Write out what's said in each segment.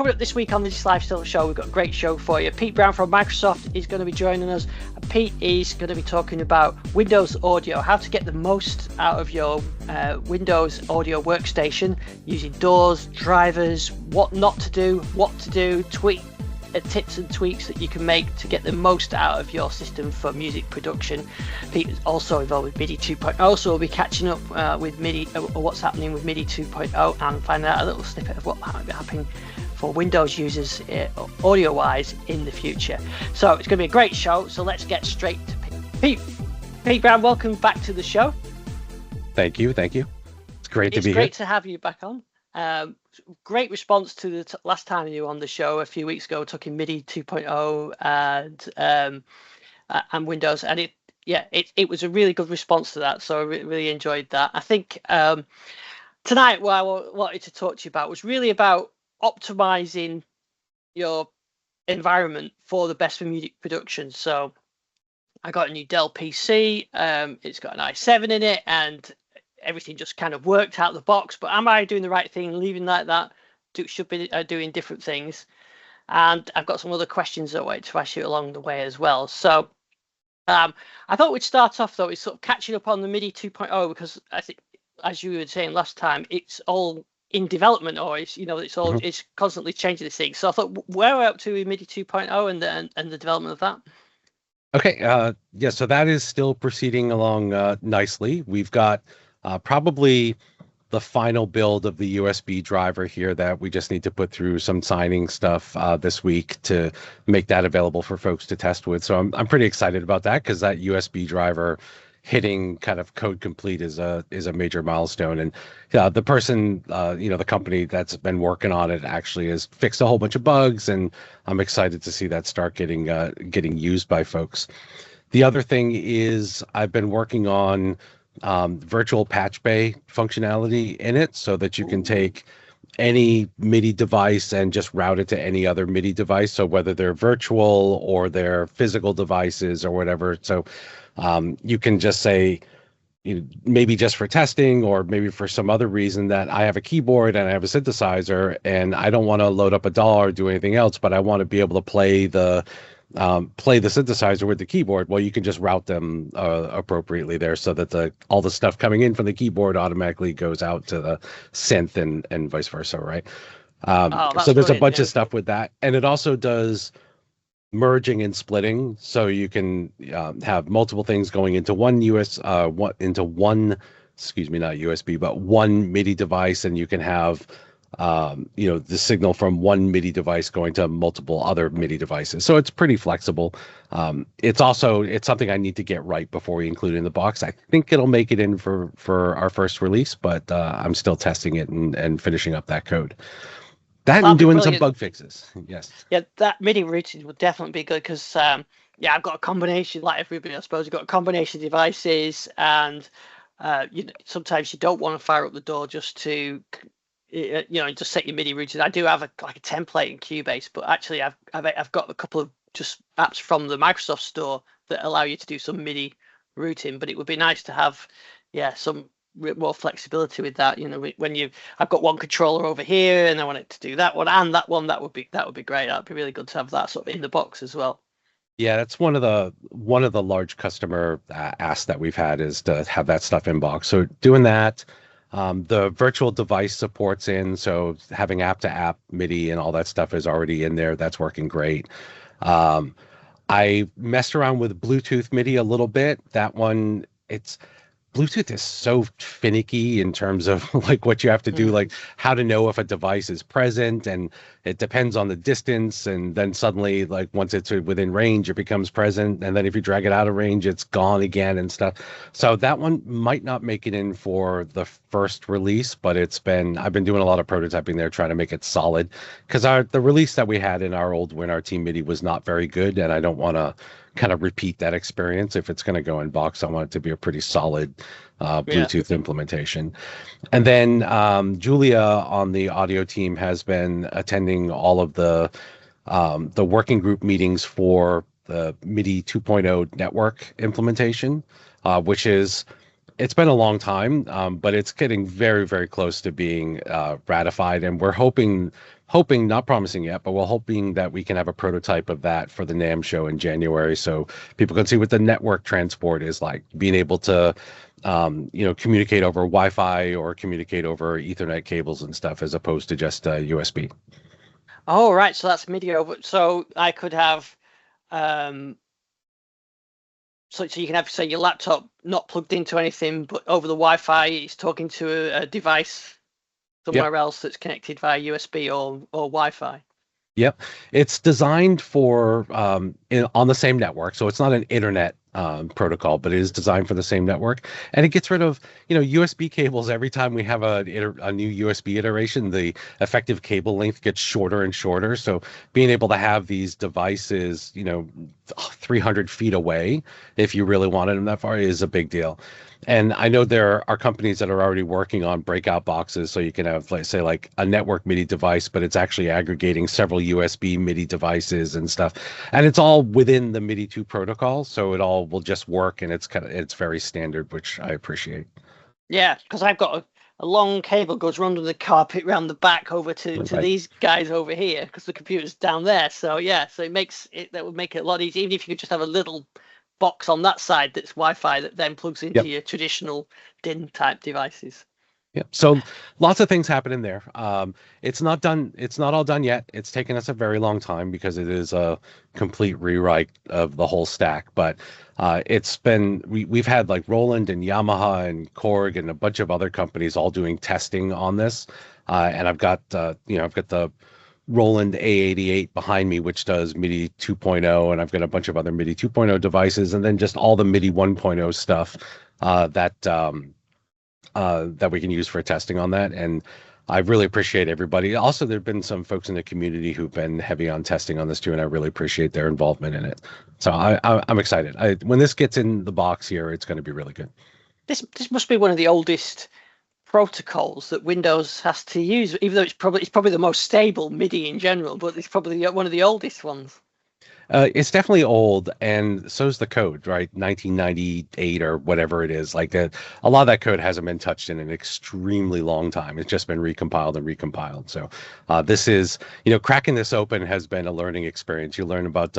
coming up this week on this Lifestyle Show, we've got a great show for you. Pete Brown from Microsoft is going to be joining us. Pete is going to be talking about Windows audio, how to get the most out of your Windows audio workstation using DAWs, drivers, what not to do, what to do, tips and tweaks that you can make to get the most out of your system for music production. Pete is also involved with MIDI 2.0, so we'll be catching up with MIDI, what's happening with MIDI 2.0, and finding out a little snippet of what might be happening for Windows users audio-wise in the future. So it's going to be a great show, so let's get straight to Pete. Pete Brown, welcome back to the show. Thank you. It's great to be here. It's great to have you back on. Great response to the last time you were on the show a few weeks ago, talking MIDI 2.0 and Windows, and it was a really good response to that. So I really enjoyed that. I think tonight what I wanted to talk to you about was really about optimizing your environment for the best for music production. So I got a new Dell PC. It's got an i7 in it, and everything just kind of worked out of the box. But am I doing the right thing, leaving like that? Should be doing different things. And I've got some other questions that I wanted to ask you along the way as well. So I thought we'd start off though with sort of catching up on the MIDI 2.0, because I think, as you were saying last time, it's all in development, or it's all it's constantly changing this thing. So I thought, where are we up to with MIDI 2.0 and the development of that? Okay, so that is still proceeding along nicely. We've got probably the final build of the USB driver here that we just need to put through some signing stuff this week to make that available for folks to test with. So I'm pretty excited about that, because that USB driver hitting kind of code complete is a major milestone. And the person, the company that's been working on it actually has fixed a whole bunch of bugs, and I'm excited to see that start getting used by folks. The other thing is I've been working on virtual patch bay functionality in it, so that you can take any MIDI device and just route it to any other MIDI device. So whether they're virtual or they're physical devices or whatever. So you can just say, maybe just for testing, or maybe for some other reason, that I have a keyboard and I have a synthesizer and I don't want to load up a DAW or do anything else, but I want to be able to play the synthesizer with the keyboard. Well, you can just route them appropriately there, so that all the stuff coming in from the keyboard automatically goes out to the synth and vice versa, right? So there's a bunch of stuff with that, and it also does merging and splitting, so you can have multiple things going into one one MIDI device, and you can have the signal from one MIDI device going to multiple other MIDI devices. So it's pretty flexible. It's something I need to get right before we include it in the box. I think it'll make it in for our first release, but I'm still testing it and finishing up that code. That and doing some bug fixes. Yes. Yeah, that MIDI routing would definitely be good, because I've got a combination, like everybody I suppose, you've got a combination of devices, and sometimes you don't want to fire up the DAW just to just set your MIDI routing. I do have a template in Cubase, but actually I've got a couple of just apps from the Microsoft Store that allow you to do some MIDI routing. But it would be nice to have some more flexibility with that. When I've got one controller over here and I want it to do that one and that one, that would be great. That'd be really good to have that sort of in the box as well. Yeah, that's one of the large customer asks that we've had, is to have that stuff in box. So doing that. The virtual device support's in, so having app-to-app MIDI and all that stuff is already in there. That's working great. I messed around with Bluetooth MIDI a little bit. That one, Bluetooth is so finicky in terms of like what you have to do, like how to know if a device is present, and it depends on the distance, and then suddenly, like, once it's within range, it becomes present, and then if you drag it out of range, it's gone again and stuff. So that one might not make it in for the first release, but I've been doing a lot of prototyping there, trying to make it solid, because the release that we had in our old WinRT MIDI was not very good, and I don't want to kind of repeat that experience. If it's going to go in box, I want it to be a pretty solid Bluetooth implementation. And then Julia on the audio team has been attending all of the working group meetings for the MIDI 2.0 network implementation, which it's been a long time, but it's getting very, very close to being ratified, and we're hoping hoping, not promising yet, but we're hoping that we can have a prototype of that for the NAMM show in January, so people can see what the network transport is like, being able to, communicate over Wi-Fi or communicate over Ethernet cables and stuff, as opposed to just USB. Oh, right. So that's MIDI over. So I could have, so you can have, say, your laptop not plugged into anything, but over the Wi-Fi, it's talking to a device somewhere else that's connected via USB or Wi-Fi. Yep. It's designed for on the same network. So it's not an internet protocol, but it is designed for the same network. And it gets rid of, USB cables. Every time we have a new USB iteration, the effective cable length gets shorter and shorter. So being able to have these devices, 300 feet away, if you really wanted them that far, is a big deal. And I know there are companies that are already working on breakout boxes, so you can have, let's say, like a network MIDI device, but it's actually aggregating several USB MIDI devices and stuff. And it's all within the MIDI 2 protocol, so it all will just work, and it's very standard, which I appreciate. Yeah, because I've got a long cable goes under the carpet round the back over to these guys over here, because the computer's down there. So yeah, so that would make it a lot easier, even if you could just have a little box on that side that's Wi-Fi that then plugs into your traditional DIN type devices. Yeah. So lots of things happen in there. It's not done. It's not all done yet. It's taken us a very long time because it is a complete rewrite of the whole stack. But we've had like Roland and Yamaha and Korg and a bunch of other companies all doing testing on this. And I've got the Roland A88 behind me, which does MIDI 2.0, and I've got a bunch of other MIDI 2.0 devices, and then just all the MIDI 1.0 stuff that we can use for testing on that. And I really appreciate everybody. Also, there have been some folks in the community who've been heavy on testing on this too, and I really appreciate their involvement in it. So I'm excited. When this gets in the box here, it's going to be really good. This must be one of the oldest protocols that Windows has to use, even though it's probably the most stable MIDI in general, but it's probably one of the oldest ones. It's definitely old, and so's the code, right? 1998 or whatever it is. Like that, a lot of that code hasn't been touched in an extremely long time. It's just been recompiled and recompiled. So this is, cracking this open has been a learning experience. You learn about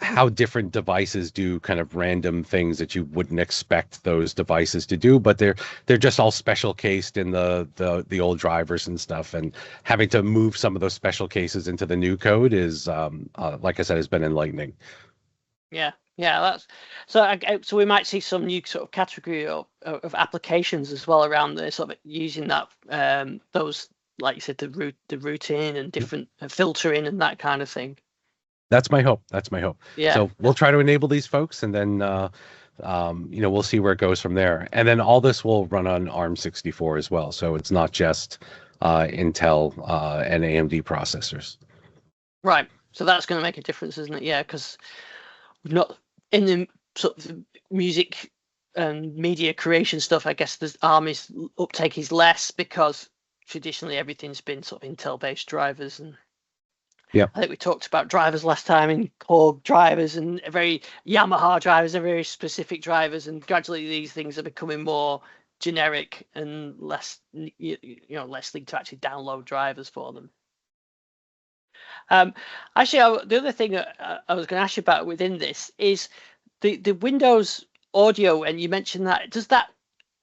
how different devices do kind of random things that you wouldn't expect those devices to do, but they're just all special cased in the old drivers and stuff, and having to move some of those special cases into the new code is like I said, has been enlightening. Yeah, that's so we might see some new sort of category of applications as well around the sort of using that those, like you said, the routing and different filtering and that kind of thing. That's my hope. Yeah. So we'll try to enable these folks, and then we'll see where it goes from there. And then all this will run on ARM64 as well. So it's not just Intel and AMD processors. Right. So that's going to make a difference, isn't it? Yeah, because not in the sort of music and media creation stuff, I guess the ARM uptake is less because traditionally everything's been sort of Intel-based drivers. And yeah, I think we talked about drivers last time, in Korg drivers and very Yamaha drivers are very specific drivers, and gradually these things are becoming more generic and less less need to actually download drivers for them. Actually, the other thing I was going to ask you about within this is the Windows audio, and you mentioned that. Does that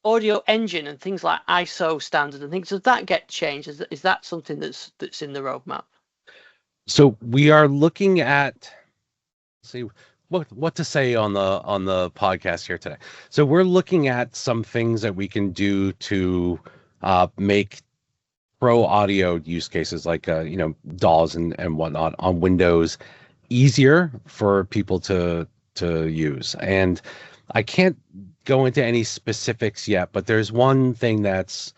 audio engine and things like ISO standard and things, does that get changed? Is that something that's in the roadmap? So we are looking at, see what to say on the podcast here today. So we're looking at some things that we can do to make pro audio use cases like DAWs and whatnot on Windows easier for people to use. And I can't go into any specifics yet, but there's one thing that's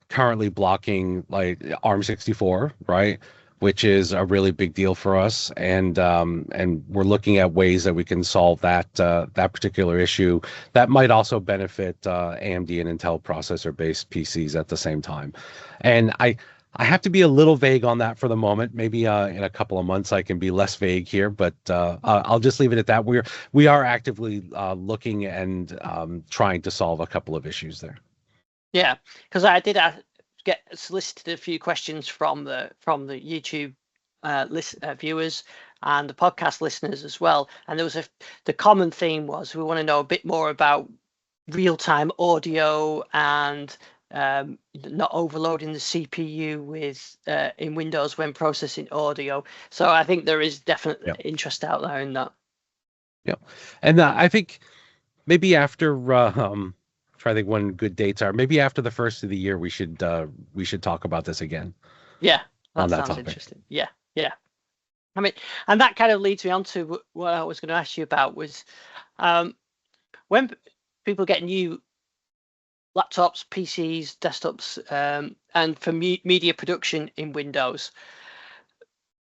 currently blocking, like ARM64, right? Which is a really big deal for us, and we're looking at ways that we can solve that particular issue. That might also benefit AMD and Intel processor-based PCs at the same time. And I have to be a little vague on that for the moment. Maybe in a couple of months I can be less vague here, but I'll just leave it at that. We are actively looking and trying to solve a couple of issues there. Yeah, because I did solicited a few questions from the YouTube viewers and the podcast listeners as well. And there was the common theme was we want to know a bit more about real-time audio and not overloading the CPU with in Windows when processing audio. So I think there is definitely interest out there in that. Yeah, and I think maybe after try to think when good dates are. Maybe after the first of the year, we should talk about this again. Yeah, that sounds topic. Interesting. Yeah. I mean, and that kind of leads me on to what I was going to ask you about was when people get new laptops, PCs, desktops, and for media production in Windows.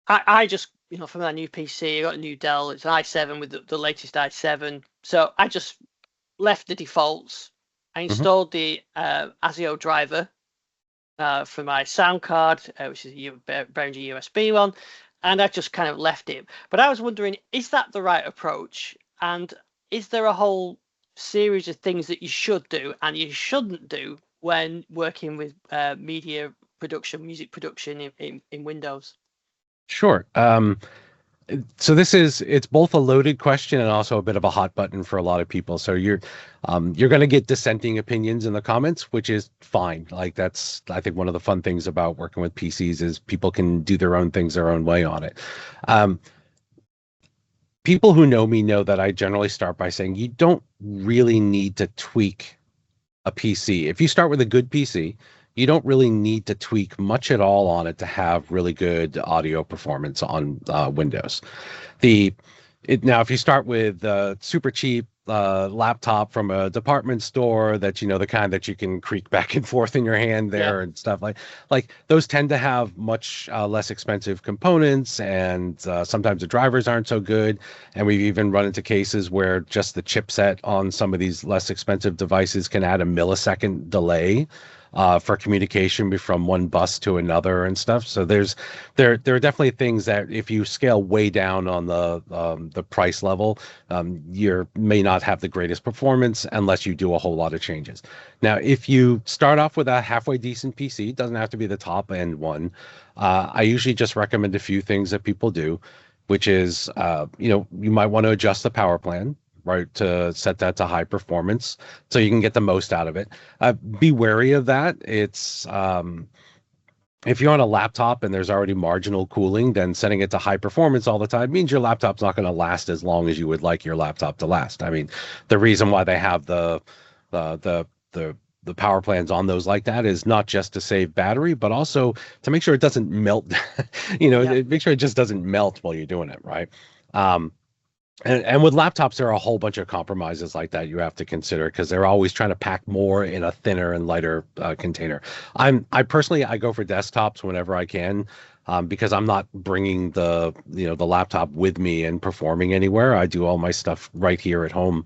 I just, for my new PC, I got a new Dell. It's an i7 with the latest i7. So I just left the defaults. I installed the ASIO driver for my sound card, which is a Behringer USB one, and I just kind of left it. But I was wondering, is that the right approach? And is there a whole series of things that you should do and you shouldn't do when working with media production, music production in Windows? Sure. So it's both a loaded question and also a bit of a hot button for a lot of people. So you're going to get dissenting opinions in the comments, which is fine. Like that's, I think, one of the fun things about working with PCs is people can do their own things their own way on it. People who know me know that I generally start by saying you don't really need to tweak a PC. If you start with a good PC, you don't really need to tweak much at all on it to have really good audio performance on Windows. Now, if you start with super cheap laptop from a department store that the kind that you can creak back and forth in your hand there and stuff like those tend to have much less expensive components, and sometimes the drivers aren't so good. And we've even run into cases where just the chipset on some of these less expensive devices can add a millisecond delay for communication from one bus to another and stuff. So there are definitely things that if you scale way down on the price level, you may not have the greatest performance unless you do a whole lot of changes. Now, if you start off with a halfway decent PC, it doesn't have to be the top end one. I usually just recommend a few things that people do, which is you might want to adjust the power plan, right, to set that to high performance so you can get the most out of it. Be wary of that. It's if you're on a laptop and there's already marginal cooling, then setting it to high performance all the time means your laptop's not going to last as long as you would like your laptop to last. I mean, the reason why they have the power plans on those like that is not just to save battery, but also to make sure it doesn't melt. Make sure it just doesn't melt while you're doing it, right? And with laptops, there are a whole bunch of compromises like that you have to consider because they're always trying to pack more in a thinner and lighter container. I personally go for desktops whenever I can because I'm not bringing the laptop with me and performing anywhere. I do all my stuff right here at home.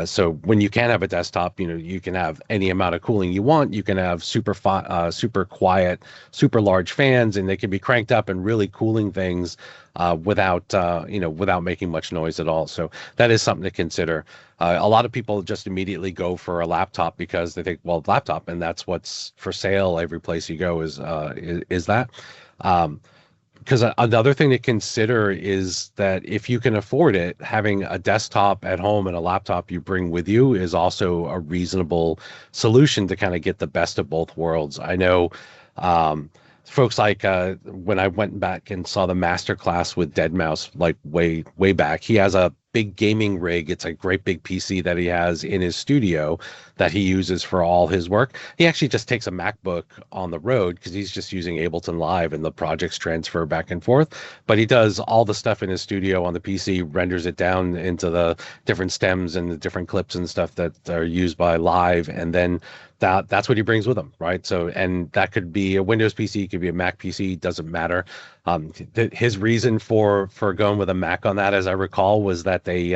So when you can have a desktop, you can have any amount of cooling you want. You can have super quiet, super large fans, and they can be cranked up and really cooling things without making much noise at all. So that is something to consider. A lot of people just immediately go for a laptop because they think, well, laptop, and that's what's for sale every place you go is that. Because another thing to consider is that if you can afford it, having a desktop at home and a laptop you bring with you is also a reasonable solution to kind of get the best of both worlds. I know folks like when I went back and saw the masterclass with Deadmau5, like way back, he has a big gaming rig. It's a great big PC that he has in his studio that he uses for all his work. He actually just takes a MacBook on the road because he's just using Ableton Live and the projects transfer back and forth. But he does all the stuff in his studio on the PC, renders it down into the different stems and the different clips and stuff that are used by Live, and then that's what he brings with him, right? So, and that could be a Windows PC, could be a Mac PC, doesn't matter. His reason for going with a Mac on that, as I recall, was that they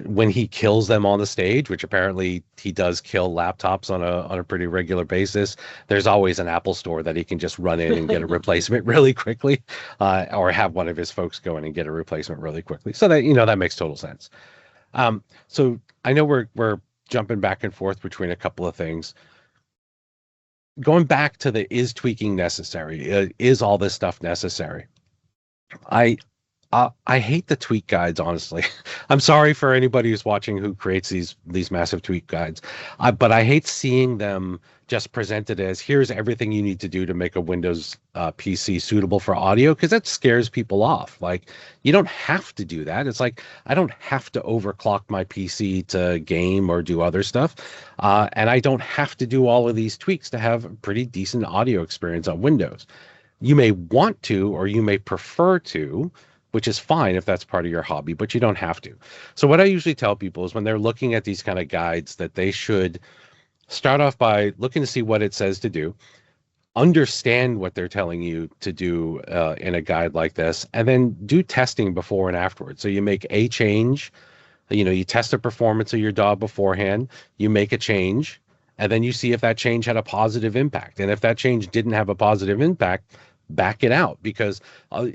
when he kills them on the stage, which apparently he does kill laptops on a pretty regular basis, there's always an Apple store that he can just run in and get a replacement really quickly, or have one of his folks go in and get a replacement really quickly. So that that makes total sense. So I know we're jumping back and forth between a couple of things. going back to the is tweaking necessary? Is all this stuff necessary? I I hate the tweak guides, honestly. I'm sorry for anybody who's watching who creates these massive tweak guides, but I hate seeing them just presented as here's everything you need to do to make a Windows PC suitable for audio, because that scares people off. Like, you don't have to do that. It's like I don't have to overclock my PC to game or do other stuff, and I don't have to do all of these tweaks to have a pretty decent audio experience on Windows. You may want to, or you may prefer to, which is fine if that's part of your hobby, but you don't have to. So what I usually tell people is when they're looking at these kind of guides that they should start off by looking to see what it says to do, understand what they're telling you to do in a guide like this, and then do testing before and afterwards. So you make a change, you test the performance of your DAW beforehand, you make a change, and then you see if that change had a positive impact. And if that change didn't have a positive impact, back it out, because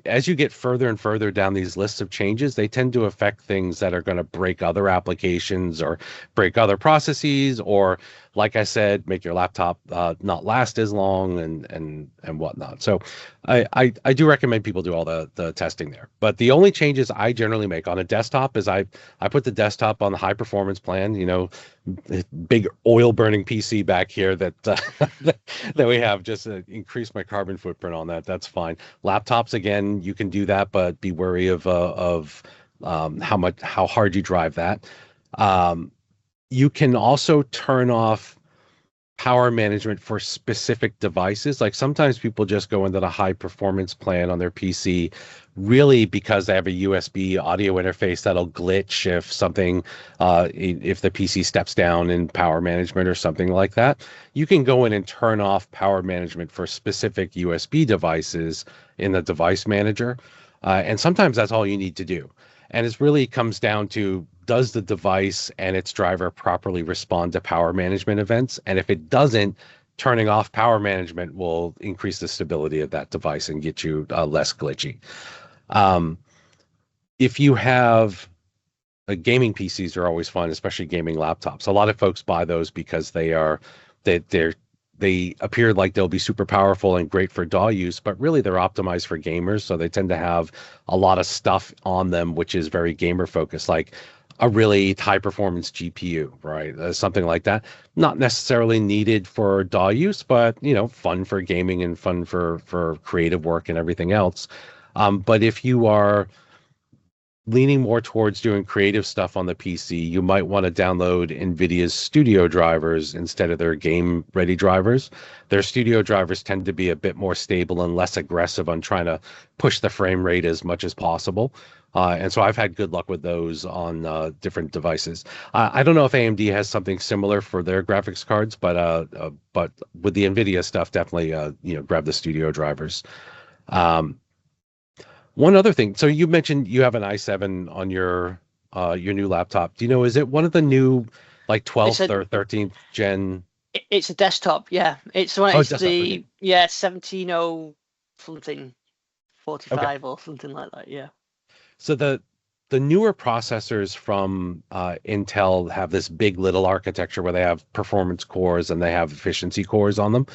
as you get further and further down these lists of changes, they tend to affect things that are going to break other applications or break other processes, or, like I said, make your laptop not last as long and whatnot. So I do recommend people do all the testing there. But the only changes I generally make on a desktop is I put the desktop on the high performance plan, big oil burning PC back here that that we have, just to increase my carbon footprint on that. That's fine. Laptops, again, you can do that, but be wary of how hard you drive that. You can also turn off power management for specific devices. Like, sometimes people just go into the high performance plan on their PC really because they have a USB audio interface that'll glitch if something, if the PC steps down in power management or something like that. You can go in and turn off power management for specific USB devices in the device manager. And sometimes that's all you need to do. And it really comes down to, does the device and its driver properly respond to power management events? And if it doesn't, turning off power management will increase the stability of that device and get you less glitchy. If you have gaming PCs are always fun, especially gaming laptops. A lot of folks buy those because they appear like they'll be super powerful and great for DAW use, but really they're optimized for gamers. So they tend to have a lot of stuff on them, which is very gamer focused, like a really high performance GPU, right? Something like that. Not necessarily needed for DAW use, but fun for gaming and fun for creative work and everything else. But if you are leaning more towards doing creative stuff on the PC, you might want to download NVIDIA's studio drivers instead of their game ready drivers. Their studio drivers tend to be a bit more stable and less aggressive on trying to push the frame rate as much as possible. And so I've had good luck with those on different devices. I don't know if AMD has something similar for their graphics cards, but with the NVIDIA stuff, definitely grab the studio drivers. One other thing. So you mentioned you have an i7 on your new laptop. Do you know, is it one of the new, like, 12th or 13th gen? It's a desktop, yeah. It's one. It's desktop, the okay. 170 something 45 Okay. or something like that. Yeah. So the newer processors from Intel have this big little architecture where they have performance cores and they have efficiency cores on them.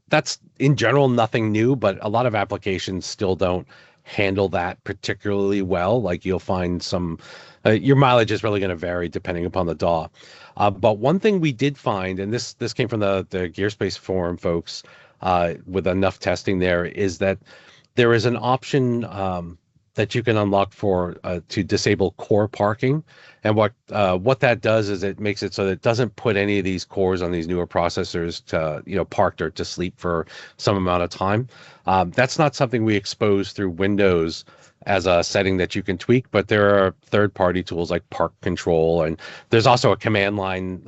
That's in general nothing new, but a lot of applications still don't handle that particularly well. Like, you'll find some, your mileage is really going to vary depending upon the DAW. But one thing we did find, and this came from the Gearspace forum folks with enough testing there, is that there is an option that you can unlock for to disable core parking. And what that does is it makes it so that it doesn't put any of these cores on these newer processors to parked or to sleep for some amount of time. That's not something we expose through Windows as a setting that you can tweak, but there are third-party tools like Park Control, and there's also a command line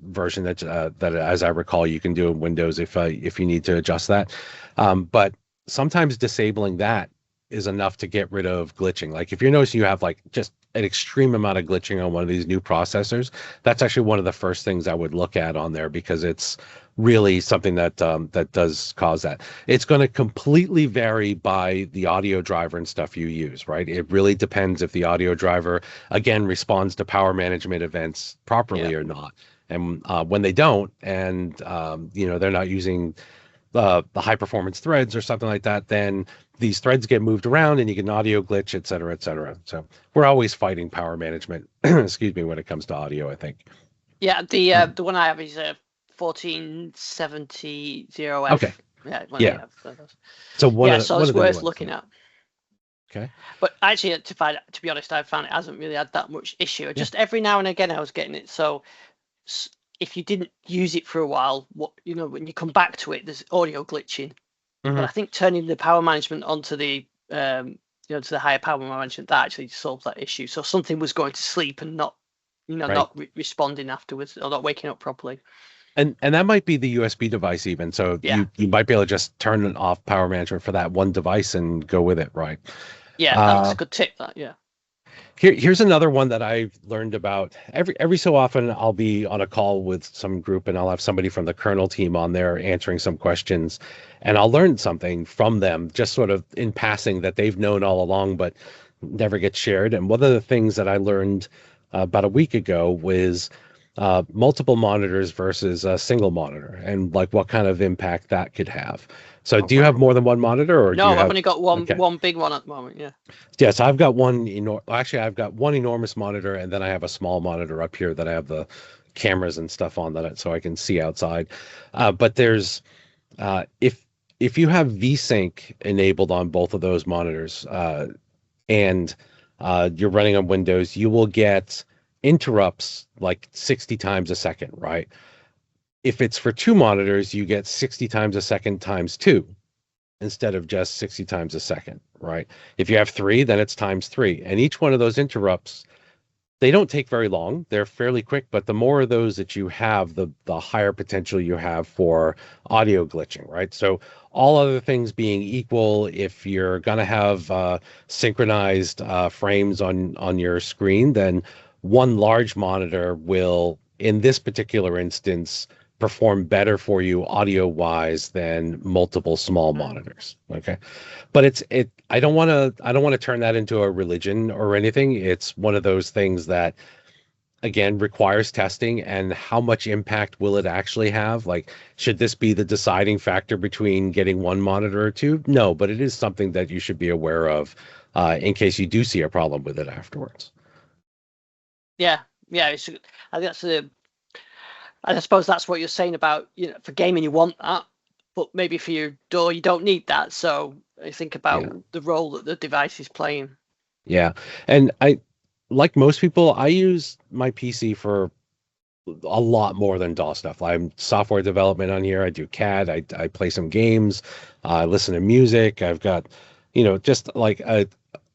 version that as I recall, you can do in Windows if you need to adjust that. But sometimes disabling that is enough to get rid of glitching. Like, if you're noticing you have like just an extreme amount of glitching on one of these new processors, that's actually one of the first things I would look at on there, because it's really something that that does cause that. It's going to completely vary by the audio driver and stuff you use, right? It really depends if the audio driver, again, responds to power management events properly or not. And when they don't, and they're not using the high performance threads or something like that, then these threads get moved around and you get an audio glitch, et cetera, et cetera. So we're always fighting power management, excuse me, when it comes to audio, I think. Yeah, the one I have is a 1470F. Okay. Yeah, So one it's of the new worth ones, looking yeah. at. Okay. But actually, to be honest, I found it hasn't really had that much issue. Just every now and again, I was getting it. So if you didn't use it for a while, when you come back to it, there's audio glitching. But I think turning the power management onto the to the higher power management, that actually solves that issue. So something was going to sleep and not not responding afterwards, or not waking up properly. And that might be the USB device even. So you might be able to just turn off power management for that one device and go with it, right? Yeah, that's a good tip. That Here's another one that I've learned about. Every so often, I'll be on a call with some group, and I'll have somebody from the kernel team on there answering some questions, and I'll learn something from them, just sort of in passing, that they've known all along, but never gets shared. And one of the things that I learned about a week ago was multiple monitors versus a single monitor, and like what kind of impact that could have. So do you have more than one monitor, or no? I've only got one big one at the moment. Yeah, so I've got I've got one enormous monitor, and then I have a small monitor up here that I have the cameras and stuff on so I can see outside. But there's if you have VSync enabled on both of those monitors, and you're running on Windows, you will get interrupts like 60 times a second, right? If it's for two monitors, you get 60 times a second times two instead of just 60 times a second, right? If you have three, then it's times three. And each one of those interrupts, they don't take very long. They're fairly quick, but the more of those that you have, the higher potential you have for audio glitching, right? So all other things being equal, if you're going to have synchronized frames on your screen, then one large monitor will, in this particular instance, perform better for you audio wise than multiple small monitors. Okay. But I don't want to turn that into a religion or anything. It's one of those things that, again, requires testing. And how much impact will it actually have? Like, should this be the deciding factor between getting one monitor or two? No, but it is something that you should be aware of in case you do see a problem with it afterwards. I think that's I suppose that's what you're saying about, for gaming you want that, but maybe for your DAW you don't need that. So I think about the role that the device is playing. Yeah, and like most people, I use my PC for a lot more than DAW stuff. I'm software development on here. I do CAD. I play some games. I listen to music. I've got, just like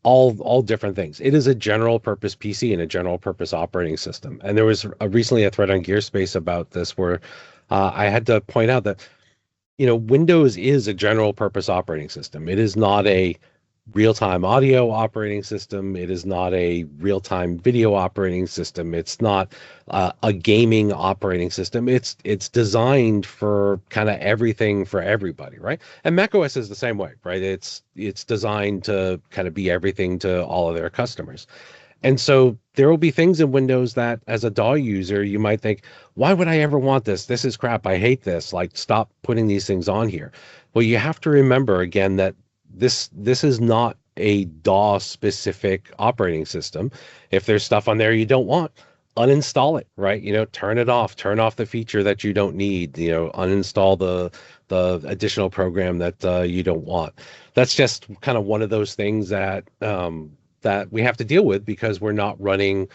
all different things. It is a general purpose PC and a general purpose operating system. And there was recently a thread on Gearspace about this where I had to point out that, Windows is a general purpose operating system. It is not a real-time audio operating system. It is not a real-time video operating system. It's not a gaming operating system. It's designed for kind of everything for everybody, right? And macOS is the same way, right? It's designed to kind of be everything to all of their customers. And so there will be things in Windows that, as a DAW user, you might think, why would I ever want this? This is crap. I hate this. Like, stop putting these things on here. Well, you have to remember, again, that this is not a DAW specific operating system. If there's stuff on there you don't want, uninstall it, right? Turn it off, turn off the feature that you don't need, uninstall the additional program that you don't want. That's just kind of one of those things that that we have to deal with because we're not running,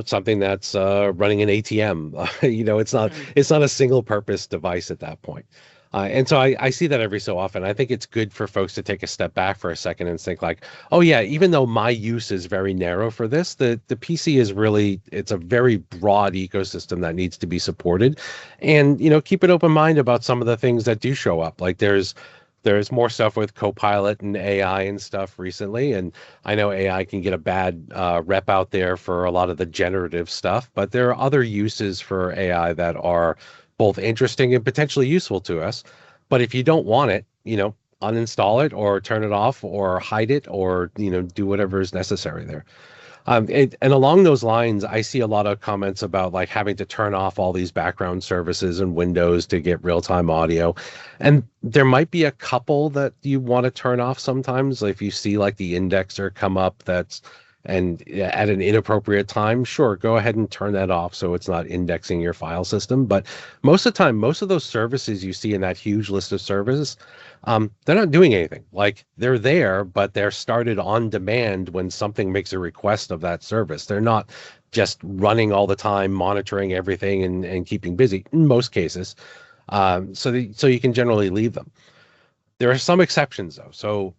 something that's running an ATM. It's not a single purpose device at that point. And so I see that every so often. I think it's good for folks to take a step back for a second and think like, oh yeah, even though my use is very narrow for this, the PC is really, it's a very broad ecosystem that needs to be supported. And, keep an open mind about some of the things that do show up. Like there's more stuff with Copilot and AI and stuff recently. And I know AI can get a bad rep out there for a lot of the generative stuff, but there are other uses for AI that are both interesting and potentially useful to us. But if you don't want it, uninstall it or turn it off or hide it or, do whatever is necessary there. And along those lines, I see a lot of comments about like having to turn off all these background services and windows to get real-time audio. And there might be a couple that you want to turn off sometimes. Like if you see like the indexer come up that's and yeah, at an inappropriate time, sure, go ahead and turn that off so it's not indexing your file system. But most of the time, most of those services you see in that huge list of services, they're not doing anything. Like they're there, but they're started on demand when something makes a request of that service. They're not just running all the time, monitoring everything and keeping busy in most cases. So you can generally leave them. There are some exceptions though. So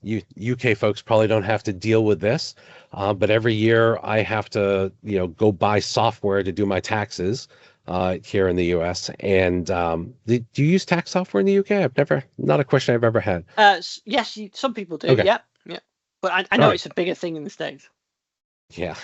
you UK folks probably don't have to deal with this, but every year I have to, go buy software to do my taxes here in the US. And do you use tax software in the UK? Not a question I've ever had. Yes, some people do. Okay. Yeah, yeah. But I know All right. it's a bigger thing in the States. Yeah,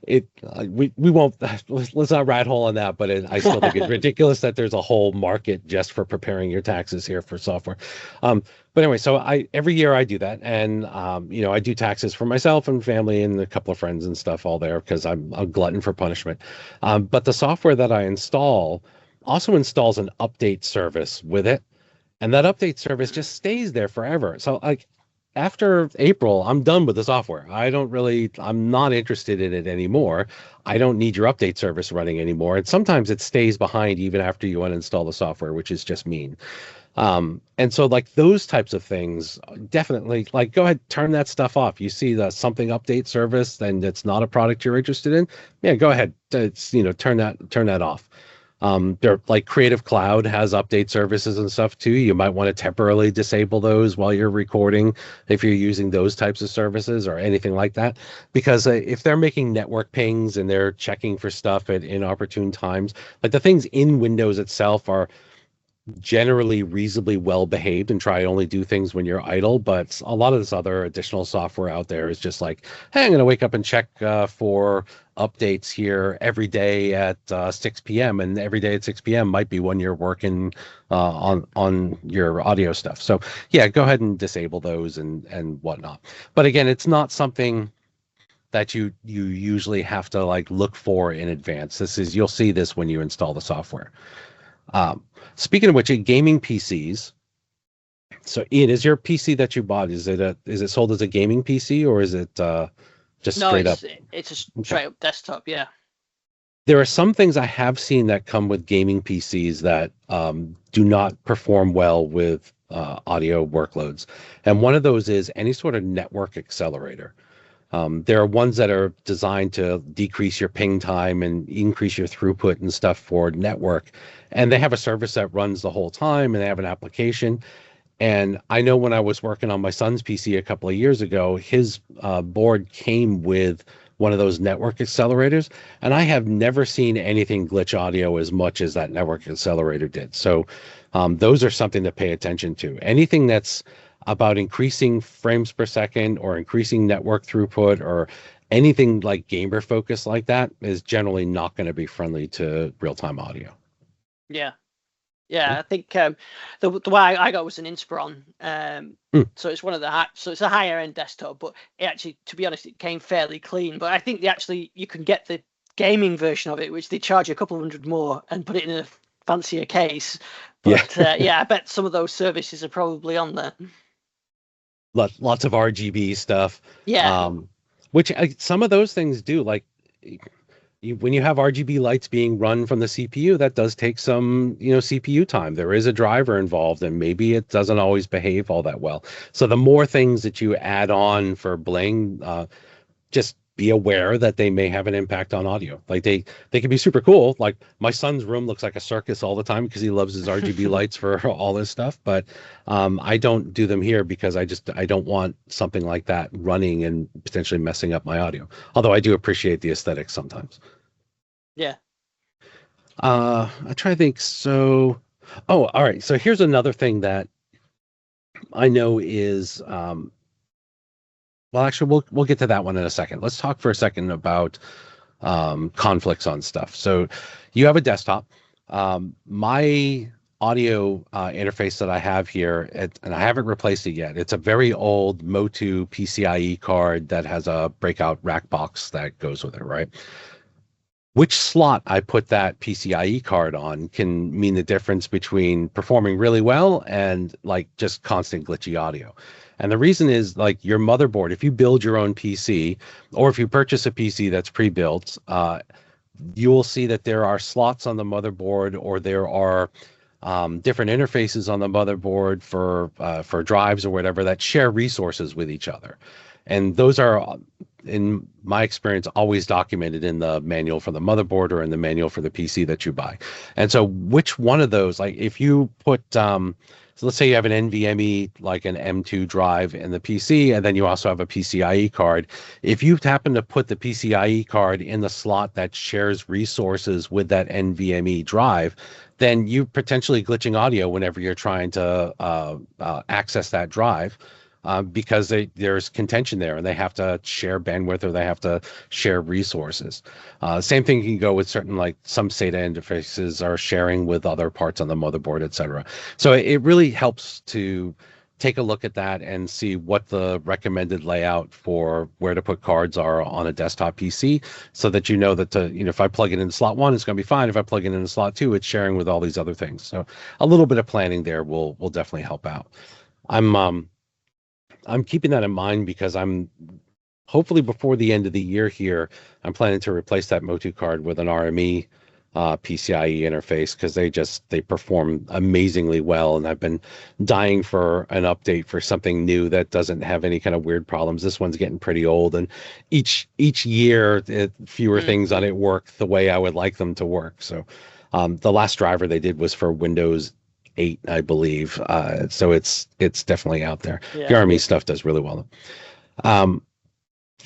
we won't let's not rat hole on that, but I still think it's ridiculous that there's a whole market just for preparing your taxes here for software. But anyway, so every year I do that, and I do taxes for myself and family and a couple of friends and stuff all there because I'm a glutton for punishment. But the software that I install also installs an update service with it, and that update service just stays there forever. So like after April, I'm done with the software. I'm not interested in it anymore. I don't need your update service running anymore. And sometimes it stays behind even after you uninstall the software, which is just mean. And so like those types of things, definitely like go ahead, turn that stuff off. You see the something update service, then it's not a product you're interested in. Yeah, go ahead. Turn that off. They're like Creative Cloud has update services and stuff too. You might want to temporarily disable those while you're recording if you're using those types of services or anything like that. Because if they're making network pings and they're checking for stuff at inopportune times, like the things in Windows itself are generally reasonably well behaved and try to only do things when you're idle. But a lot of this other additional software out there is just like, hey, I'm going to wake up and check for updates here every day at 6 p.m. And every day at 6 p.m. might be when you're working on your audio stuff. So yeah, go ahead and disable those and whatnot. But again, it's not something that you usually have to like look for in advance. You'll see this when you install the software. Speaking of which, gaming PCs. So Ian, is your PC that you bought, is it sold as a gaming PC or is it just straight up? It's a straight up desktop, yeah. There are some things I have seen that come with gaming PCs that do not perform well with audio workloads. And one of those is any sort of network accelerator. There are ones that are designed to decrease your ping time and increase your throughput and stuff for network. And they have a service that runs the whole time and they have an application. And I know when I was working on my son's PC a couple of years ago, his board came with one of those network accelerators. And I have never seen anything glitch audio as much as that network accelerator did. So those are something to pay attention to. Anything that's about increasing frames per second or increasing network throughput or anything like gamer focus like that is generally not going to be friendly to real-time audio. Yeah. I think the way I got was an Inspiron. So it's one of so it's a higher end desktop, but it actually, to be honest, it came fairly clean. But I think you can get the gaming version of it, which they charge you a couple hundred more and put it in a fancier case. But I bet some of those services are probably on there. Lots of RGB stuff. Yeah. Which some of those things do, like when you have RGB lights being run from the CPU, that does take some, CPU time. There is a driver involved and maybe it doesn't always behave all that well. So the more things that you add on for bling, just be aware that they may have an impact on audio. Like they can be super cool. Like my son's room looks like a circus all the time because he loves his RGB lights for all this stuff. But I don't do them here because I don't want something like that running and potentially messing up my audio. Although I do appreciate the aesthetics sometimes. Yeah. I try to think. So, all right. So here's another thing that I know is, well, actually, we'll get to that one in a second. Let's talk for a second about conflicts on stuff. So you have a desktop. My audio interface that I have here, and I haven't replaced it yet. It's a very old Motu PCIe card that has a breakout rack box that goes with it, right? Which slot I put that PCIe card on can mean the difference between performing really well and like just constant glitchy audio. And the reason is like your motherboard, if you build your own PC or if you purchase a PC that's pre-built, you will see that there are slots on the motherboard or there are different interfaces on the motherboard for drives or whatever that share resources with each other. And those are, in my experience, always documented in the manual for the motherboard or in the manual for the PC that you buy. And so which one of those, like if you put, so let's say you have an NVMe, like an M2 drive in the PC, and then you also have a PCIe card. If you happen to put the PCIe card in the slot that shares resources with that NVMe drive, then you potentially glitching audio whenever you're trying to access that drive. Because there's contention there and they have to share bandwidth or they have to share resources. Same thing can go with certain, like some SATA interfaces are sharing with other parts on the motherboard, etc. So it really helps to take a look at that and see what the recommended layout for where to put cards are on a desktop PC, so that you know that if I plug it in slot 1, it's going to be fine. If I plug it in slot 2, it's sharing with all these other things. So a little bit of planning there will definitely help out. I'm keeping that in mind because I'm hopefully before the end of the year here, I'm planning to replace that Motu card with an RME PCIe interface because they perform amazingly well, and I've been dying for an update for something new that doesn't have any kind of weird problems. This one's getting pretty old, and each year fewer things on it work the way I would like them to work. So the last driver they did was for Windows 8, I believe. So it's definitely out there. Yeah. The RME stuff does really well.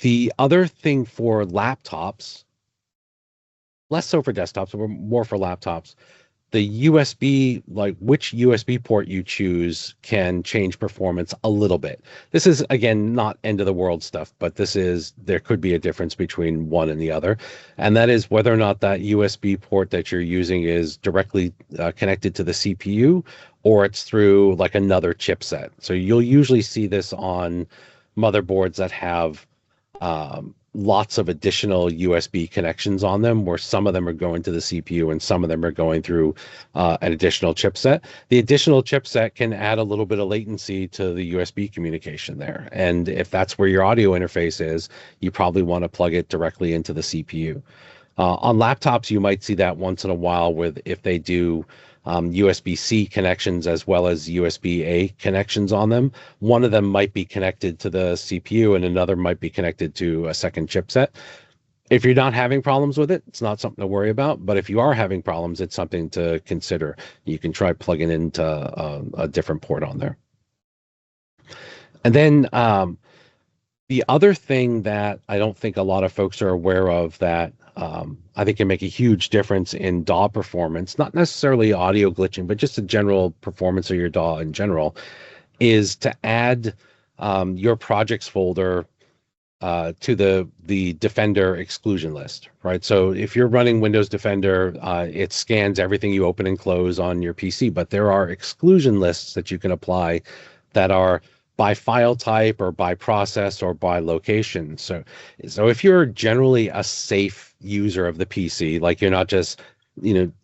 The other thing for laptops, less so for desktops, but more for laptops, the USB, like which USB port you choose can change performance a little bit. This is, again, not end of the world stuff, but there could be a difference between one and the other. And that is whether or not that USB port that you're using is directly connected to the CPU or it's through like another chipset. So you'll usually see this on motherboards that have lots of additional USB connections on them, where some of them are going to the CPU and some of them are going through an additional chipset. The additional chipset can add a little bit of latency to the USB communication there. And if that's where your audio interface is, you probably want to plug it directly into the CPU. On laptops, you might see that once in a while if they do USB-C connections as well as USB-A connections on them. One of them might be connected to the CPU and another might be connected to a second chipset. If you're not having problems with it, it's not something to worry about. But if you are having problems, it's something to consider. You can try plugging into a different port on there. And then the other thing that I don't think a lot of folks are aware of that I think can make a huge difference in DAW performance, not necessarily audio glitching, but just the general performance of your DAW in general, is to add your projects folder to the Defender exclusion list, right? So if you're running Windows Defender, it scans everything you open and close on your PC, but there are exclusion lists that you can apply that are by file type or by process or by location. So if you're generally a safe user of the PC, like you're not just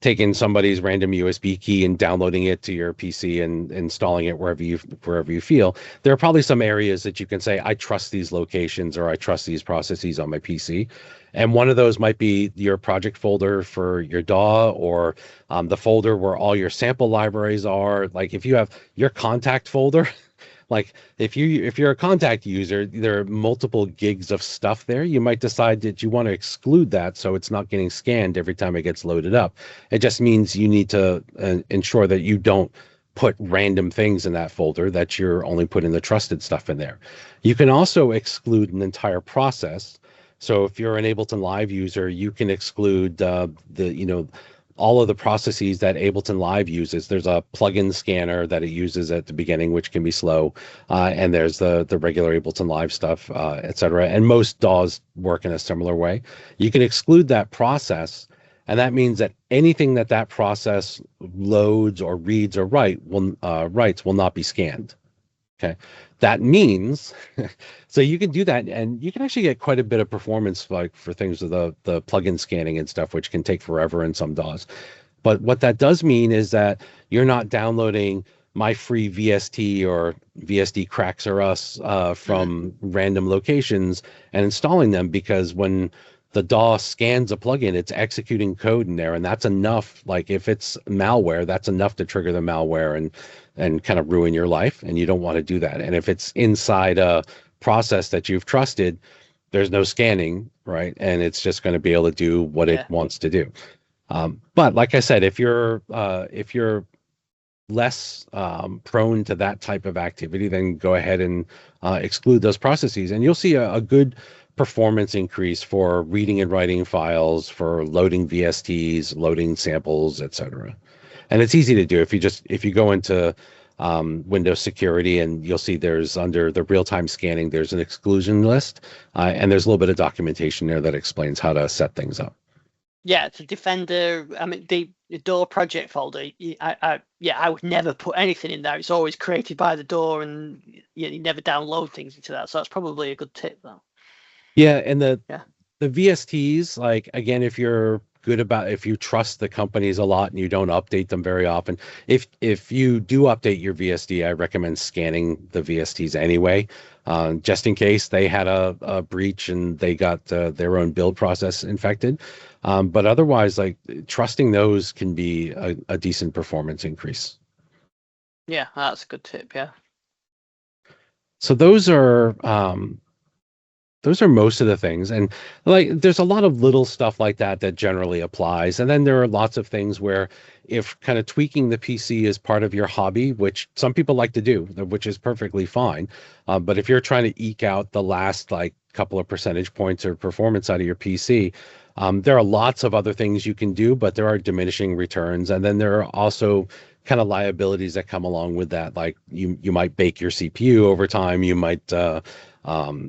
taking somebody's random USB key and downloading it to your PC and installing it wherever you feel, there are probably some areas that you can say, I trust these locations or I trust these processes on my PC. And one of those might be your project folder for your DAW, or the folder where all your sample libraries are. Like if you have your contact folder, like if you're a contact user, there are multiple gigs of stuff there. You might decide that you want to exclude that so it's not getting scanned every time it gets loaded up. It just means you need to ensure that you don't put random things in that folder, that you're only putting the trusted stuff in there. You can also exclude an entire process. So if you're an Ableton Live user, you can exclude all of the processes that Ableton Live uses. There's a plugin scanner that it uses at the beginning, which can be slow. And there's the regular Ableton Live stuff, et cetera. And most DAWs work in a similar way. You can exclude that process And that means that anything that process loads or reads or writes will not be scanned. Okay. That means, so you can do that and you can actually get quite a bit of performance like for things with the plugin scanning and stuff, which can take forever in some DAWs. But what that does mean is that you're not downloading my free VST or VSD Cracks or Us from random locations and installing them, because when the DAW scans a plugin, it's executing code in there, and that's enough. Like if it's malware, that's enough to trigger the malware and kind of ruin your life, and you don't want to do that. And if it's inside a process that you've trusted, there's no scanning, right? And it's just going to be able to do what it wants to do. But like I said, if you're less prone to that type of activity, then go ahead and exclude those processes, and you'll see a good performance increase for reading and writing files, for loading VSTs, loading samples, etc. And it's easy to do if you go into Windows security, and you'll see there's under the real-time scanning, there's an exclusion list, and there's a little bit of documentation there that explains how to set things up. Yeah, it's a Defender. I mean, the DAW project folder. I would never put anything in there. It's always created by the DAW, and you never download things into that. So that's probably a good tip, though. Yeah, and the VSTs, like again, if you trust the companies a lot and you don't update them very often, if you do update your VSD, I recommend scanning the VSTs anyway, just in case they had a breach and they got their own build process infected. But otherwise, like trusting those can be a decent performance increase. Yeah, that's a good tip. Yeah. So those are most of the things. And like there's a lot of little stuff like that generally applies. And then there are lots of things where if kind of tweaking the PC is part of your hobby, which some people like to do, which is perfectly fine. But if you're trying to eke out the last like couple of percentage points or performance out of your PC, there are lots of other things you can do, but there are diminishing returns. And then there are also kind of liabilities that come along with that. Like you might bake your CPU over time. You might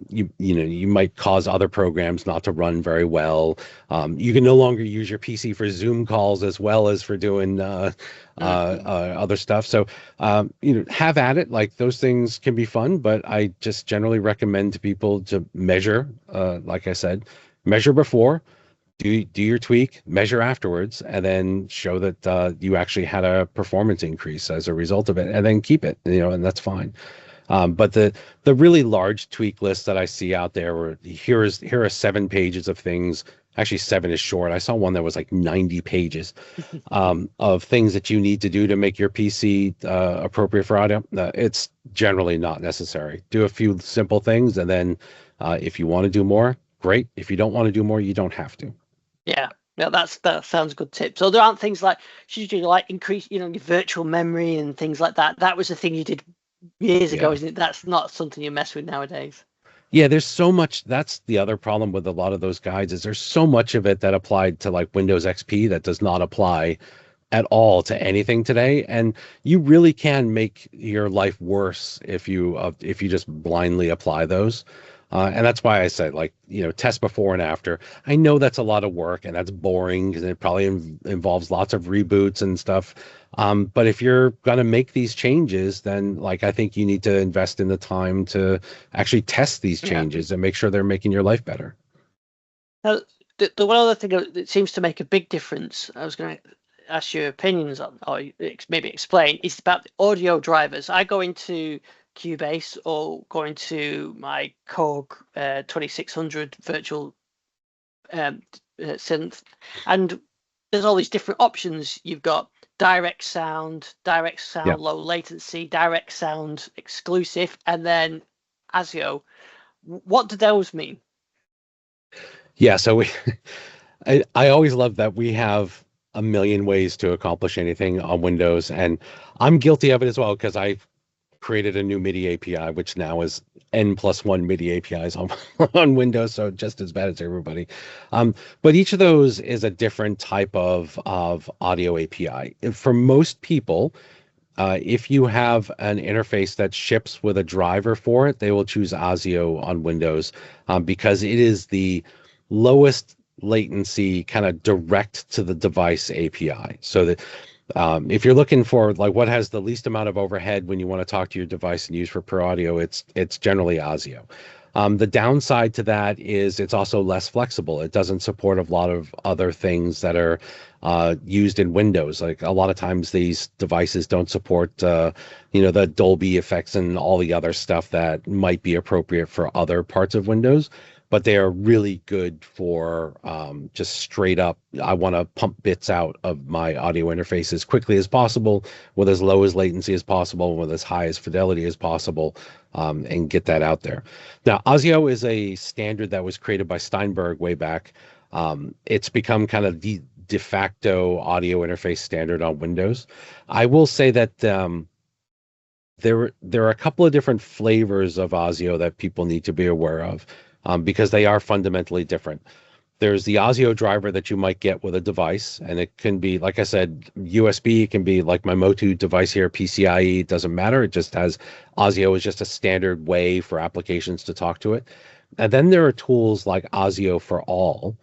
you might cause other programs not to run very well. You can no longer use your PC for Zoom calls as well as for doing other stuff. So have at it. Like those things can be fun, but I just generally recommend to people to measure. Like I said, measure before. Do your tweak, measure afterwards, and then show that you actually had a performance increase as a result of it, and then keep it. And that's fine. But the really large tweak list that I see out there, where here are 7 pages of things. Actually, 7 is short. I saw one that was like 90 pages of things that you need to do to make your PC appropriate for audio. It's generally not necessary. Do a few simple things, and then if you want to do more, great. If you don't want to do more, you don't have to. Yeah, that sounds a good tip. So there aren't things like should you like increase, your virtual memory and things like that. That was the thing you did years ago, isn't it? That's not something you mess with nowadays. Yeah, there's so much. That's the other problem with a lot of those guides is there's so much of it that applied to like Windows XP that does not apply at all to anything today. And you really can make your life worse if you just blindly apply those. And that's why I said, like, test before and after. I know that's a lot of work and that's boring because it probably involves lots of reboots and stuff. But if you're going to make these changes, then like I think you need to invest in the time to actually test these changes and make sure they're making your life better. Now, the one other thing that seems to make a big difference, I was going to ask your opinions on, or maybe explain, is about the audio drivers. I go into Cubase or go into my Korg 2600 virtual synth, and there's all these different options. You've got direct sound, low latency, direct sound exclusive, and then ASIO. What do those mean? Yeah, so I always love that we have a million ways to accomplish anything on Windows, and I'm guilty of it as well because I've created a new MIDI API, which now is N+1 MIDI APIs on Windows, so just as bad as everybody. But each of those is a different type of audio API. And for most people, if you have an interface that ships with a driver for it, they will choose ASIO on Windows because it is the lowest latency kind of direct to the device API. So that if you're looking for like what has the least amount of overhead when you want to talk to your device and use for per audio, it's generally ASIO. The downside to that is it's also less flexible. It doesn't support a lot of other things that are used in Windows. Like a lot of times these devices don't support, the Dolby effects and all the other stuff that might be appropriate for other parts of Windows. But they are really good for just straight up. I want to pump bits out of my audio interface as quickly as possible, with as low as latency as possible, with as high as fidelity as possible, and get that out there. Now, ASIO is a standard that was created by Steinberg way back. It's become kind of the de facto audio interface standard on Windows. I will say that there are a couple of different flavors of ASIO that people need to be aware of, because they are fundamentally different. There's the ASIO driver that you might get with a device, and it can be, like I said, USB. It can be like my Motu device here, PCIe. It doesn't matter. It just has ASIO is just a standard way for applications to talk to it. And then there are tools like ASIO for All.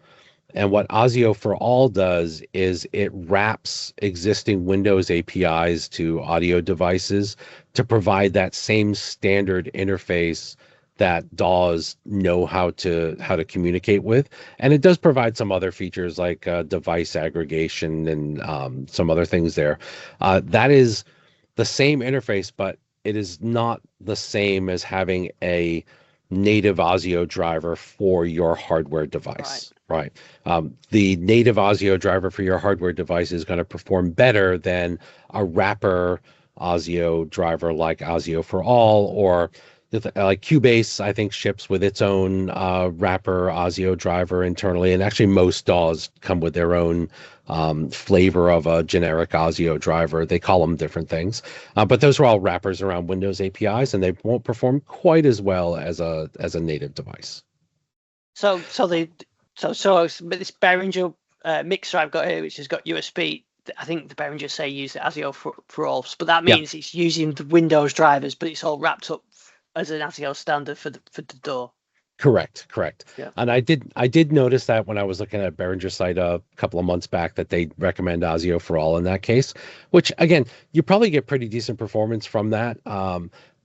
And what ASIO for All does is it wraps existing Windows APIs to audio devices to provide that same standard interface that DAWs know how to communicate with. And it does provide some other features like device aggregation and some other things there. That is the same interface, but it is not the same as having a native ASIO driver for your hardware device. Right. The native ASIO driver for your hardware device is going to perform better than a wrapper ASIO driver like ASIO for All, or like Cubase, I think, ships with its own wrapper ASIO driver internally. And actually, most DAWs come with their own flavor of a generic ASIO driver. They call them different things. But those are all wrappers around Windows APIs, and they won't perform quite as well as a native device. So this Behringer mixer I've got here, which has got USB, I think the Behringer say use the ASIO for All, but that means it's using the Windows drivers, but it's all wrapped up as an ASIO standard for the DAW. Correct. Yeah. And I did notice that when I was looking at Behringer's site a couple of months back that they recommend ASIO for All in that case, which again, you probably get pretty decent performance from that.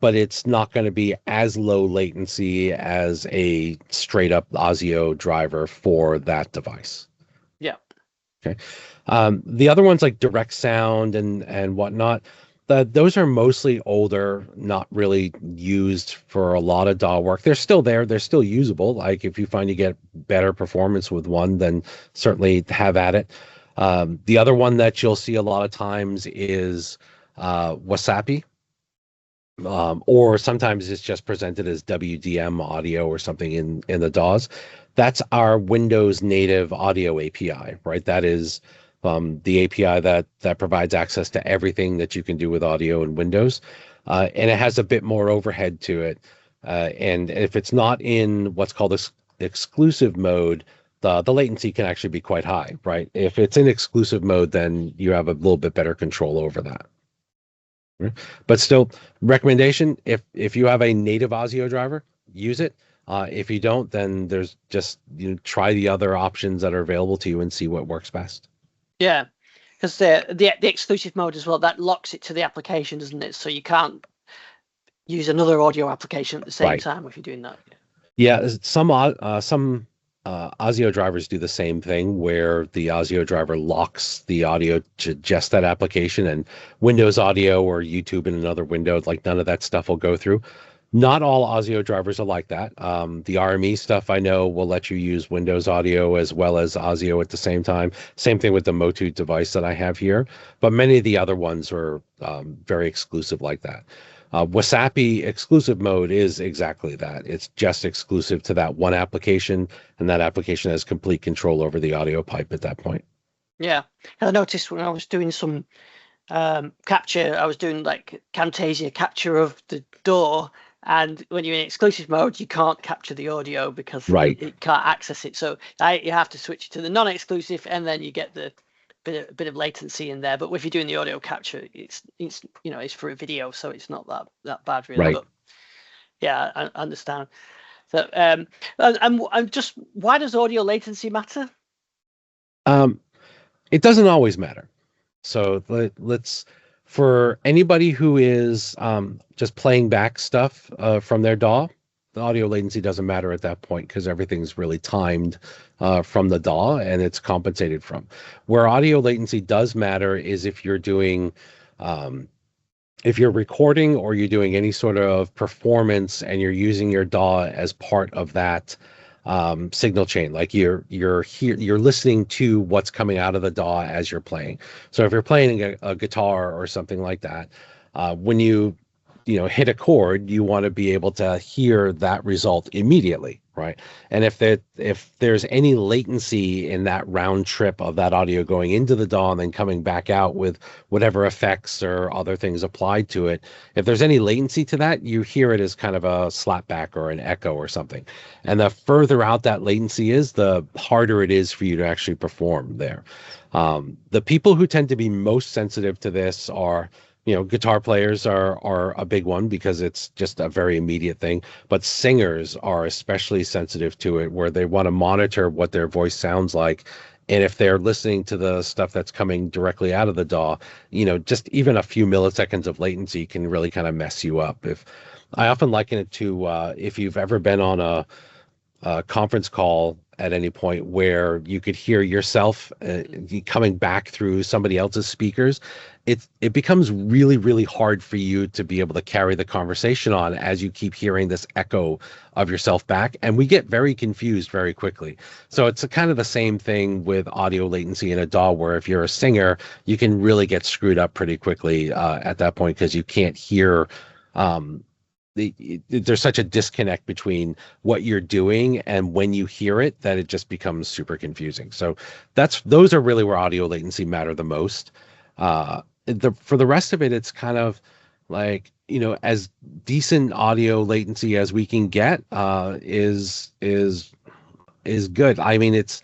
But it's not going to be as low latency as a straight up ASIO driver for that device. Yeah. Okay. The other ones like Direct Sound and whatnot, those are mostly older, not really used for a lot of DAW work. They're still there. They're still usable. Like if you find you get better performance with one, then certainly have at it. The other one that you'll see a lot of times is Wasapi. Or sometimes it's just presented as WDM audio or something in the DAWs. That's our Windows native audio API, right? That is the API that provides access to everything that you can do with audio in Windows. And it has a bit more overhead to it. And if it's not in what's called exclusive mode, the latency can actually be quite high, right? If it's in exclusive mode, then you have a little bit better control over that. But still, recommendation, if you have a native ASIO driver, use it. If you don't, then there's just try the other options that are available to you and see what works best. Yeah, because the exclusive mode as well, that locks it to the application, doesn't it? So you can't use another audio application at the same time if you're doing that. Yeah, some ASIO drivers do the same thing, where the ASIO driver locks the audio to just that application, and Windows Audio or YouTube in another window, like none of that stuff will go through. Not all ASIO drivers are like that. The RME stuff I know will let you use Windows Audio as well as ASIO at the same time. Same thing with the Motu device that I have here, but many of the other ones are very exclusive like that. Wasapi exclusive mode is exactly that. It's just exclusive to that one application, and that application has complete control over the audio pipe at that point. Yeah, I noticed when I was doing some capture, I was doing like Camtasia capture of the DAW, and when you're in exclusive mode, you can't capture the audio because it can't access it. So you have to switch it to the non-exclusive, and then you get the bit of latency in there. But if you're doing the audio capture, it's for a video, so it's not that bad really. Right. But yeah, I understand. So I'm just, why does audio latency matter? Um, it doesn't always matter. So let's for anybody who is just playing back stuff from their DAW, the audio latency doesn't matter at that point because everything's really timed from the DAW and it's compensated from. Where audio latency does matter is um, if you're recording or you're doing any sort of performance and you're using your DAW as part of that signal chain, like you're listening to what's coming out of the DAW as you're playing. So if you're playing a guitar or something like that, when you hit a chord, you want to be able to hear that result immediately, right? And if there's any latency in that round trip of that audio going into the DAW and then coming back out with whatever effects or other things applied to it, if there's any latency to that, you hear it as kind of a slapback or an echo or something. And the further out that latency is, the harder it is for you to actually perform there. The people who tend to be most sensitive to this are guitar players are a big one because it's just a very immediate thing, but singers are especially sensitive to it where they want to monitor what their voice sounds like. And if they're listening to the stuff that's coming directly out of the DAW, just even a few milliseconds of latency can really kind of mess you up. If I often liken it to if you've ever been on a conference call at any point where you could hear yourself coming back through somebody else's speakers, it becomes really, really hard for you to be able to carry the conversation on as you keep hearing this echo of yourself back. And we get very confused very quickly. So it's kind of the same thing with audio latency in a DAW, where if you're a singer, you can really get screwed up pretty quickly at that point because you can't hear there's such a disconnect between what you're doing and when you hear it that it just becomes super confusing. So those are really where audio latency matter the most. For the rest of it, it's kind of like, as decent audio latency as we can get is good. I mean, it's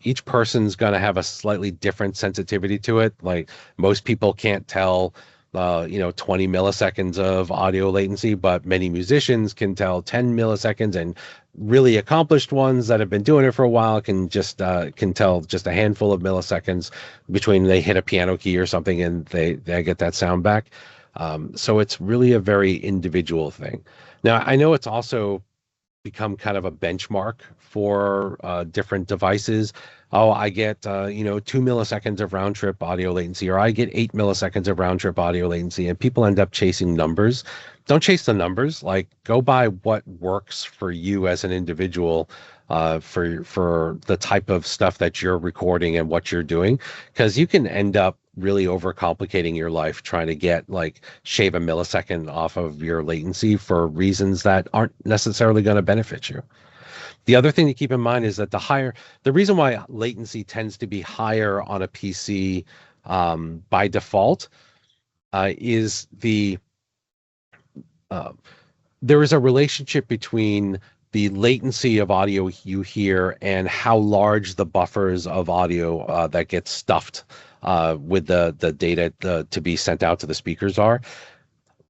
each person's going to have a slightly different sensitivity to it. Like most people can't tell 20 milliseconds of audio latency, but many musicians can tell 10 milliseconds, and really accomplished ones that have been doing it for a while can tell just a handful of milliseconds between they hit a piano key or something and they get that sound back. So it's really a very individual thing. Now, I know it's also become kind of a benchmark for different devices. Oh, I get 2 milliseconds of round trip audio latency, or I get 8 milliseconds of round trip audio latency, and people end up chasing numbers. Don't chase the numbers. Like, go by what works for you as an individual, for the type of stuff that you're recording and what you're doing, because you can end up really overcomplicating your life trying to get shave a millisecond off of your latency for reasons that aren't necessarily going to benefit you. The other thing to keep in mind is that the reason why latency tends to be higher on a PC by default is there is a relationship between the latency of audio you hear and how large the buffers of audio that get stuffed with the data to be sent out to the speakers are.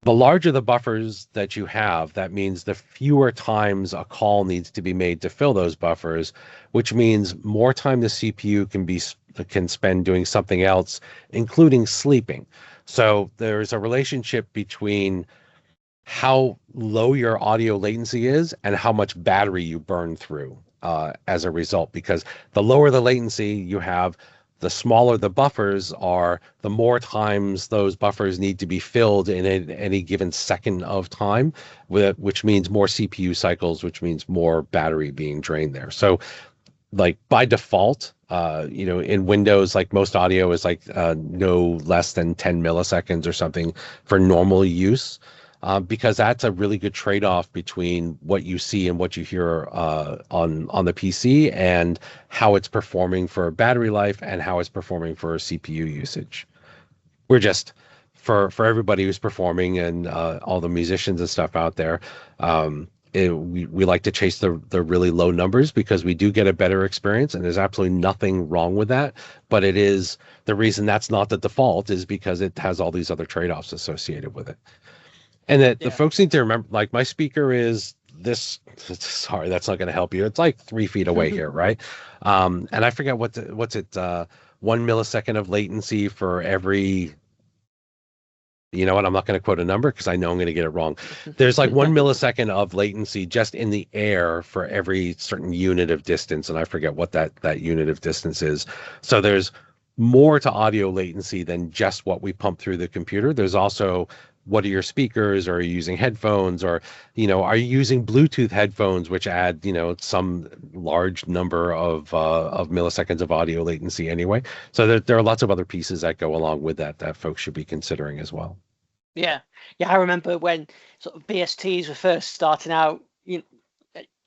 The larger the buffers that you have, that means the fewer times a call needs to be made to fill those buffers, which means more time the CPU can spend doing something else, including sleeping. So there's a relationship between how low your audio latency is and how much battery you burn through as a result, because the lower the latency you have, the smaller the buffers are, the more times those buffers need to be filled in any given second of time, which means more CPU cycles, which means more battery being drained there. So by default, in Windows, most audio is no less than 10 milliseconds or something for normal use. Because that's a really good trade-off between what you see and what you hear on the PC and how it's performing for battery life and how it's performing for CPU usage. We're just for everybody who's performing and all the musicians and stuff out there. We like to chase the really low numbers because we do get a better experience, and there's absolutely nothing wrong with that. But it is the reason that's not the default is because it has all these other trade-offs associated with it. And that the folks need to remember, my speaker is this, sorry, that's not going to help you. It's like 3 feet away here, right? And I forget what's it, 1 millisecond of latency for every, you know what? I'm not going to quote a number because I know I'm going to get it wrong. There's like 1 millisecond of latency just in the air for every certain unit of distance, and I forget what that unit of distance is. So there's more to audio latency than just what we pump through the computer. There's also what are your speakers? Are you using headphones? Or, are you using Bluetooth headphones, which add, some large number of milliseconds of audio latency anyway? So there are lots of other pieces that go along with that folks should be considering as well. Yeah, I remember when sort of BSTs were first starting out,